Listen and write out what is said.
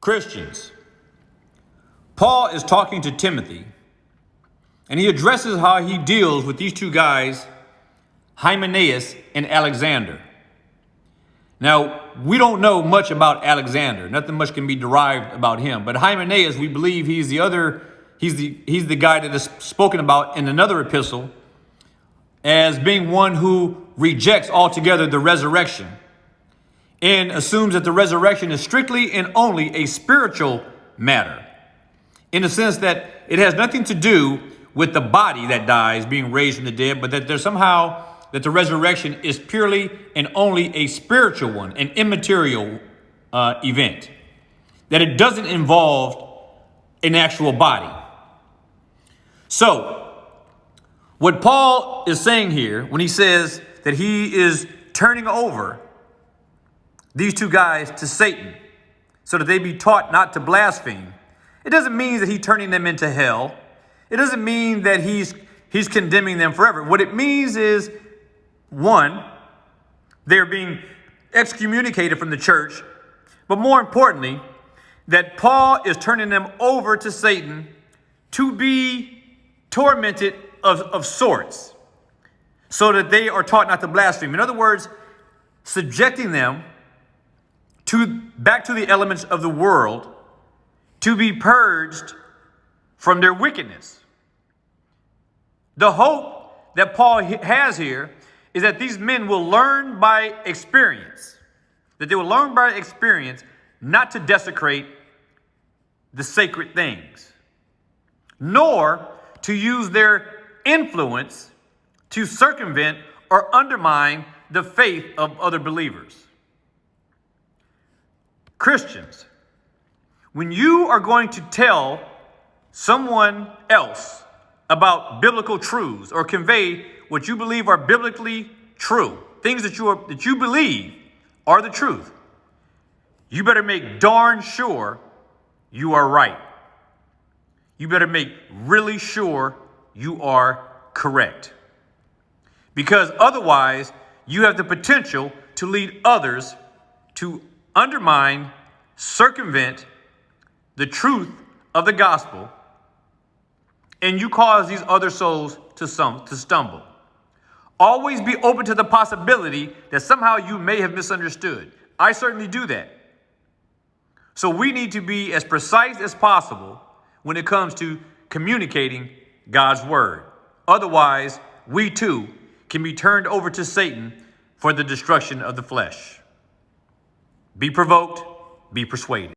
Christians, Paul is talking to Timothy, and he addresses how he deals with these two guys, Hymenaeus and Alexander. Now, we don't know much about Alexander. Nothing much can be derived about him. But Hymenaeus, we believe he's the guy that is spoken about in another epistle as being one who rejects altogether the resurrection and assumes that the resurrection is strictly and only a spiritual matter, in the sense that it has nothing to do with the body that dies being raised from the dead, but that there's somehow that the resurrection is purely and only a spiritual one, an immaterial event, that it doesn't involve an actual body. So what Paul is saying here when he says that he is turning over these two guys to Satan so that they be taught not to blaspheme, it doesn't mean that he's turning them into hell. It doesn't mean that he's condemning them forever. What it means is, one, they're being excommunicated from the church, but more importantly, that Paul is turning them over to Satan to be tormented of sorts, so that they are taught not to blaspheme. In other words, subjecting them back to the elements of the world to be purged from their wickedness. The hope that Paul has here is that these men will learn by experience, not to desecrate the sacred things, nor to use their influence to circumvent or undermine the faith of other believers. Christians, when you are going to tell someone else about biblical truths or convey what you believe are biblically true, things that you believe are the truth, you better make darn sure you are right. You better make really sure you are correct. Because otherwise, you have the potential to lead others to undermine, circumvent the truth of the gospel, and you cause these other souls to stumble. Always be open to the possibility that somehow you may have misunderstood. I certainly do that. So we need to be as precise as possible when it comes to communicating God's word. Otherwise, we too can be turned over to Satan for the destruction of the flesh. Be provoked, be persuaded.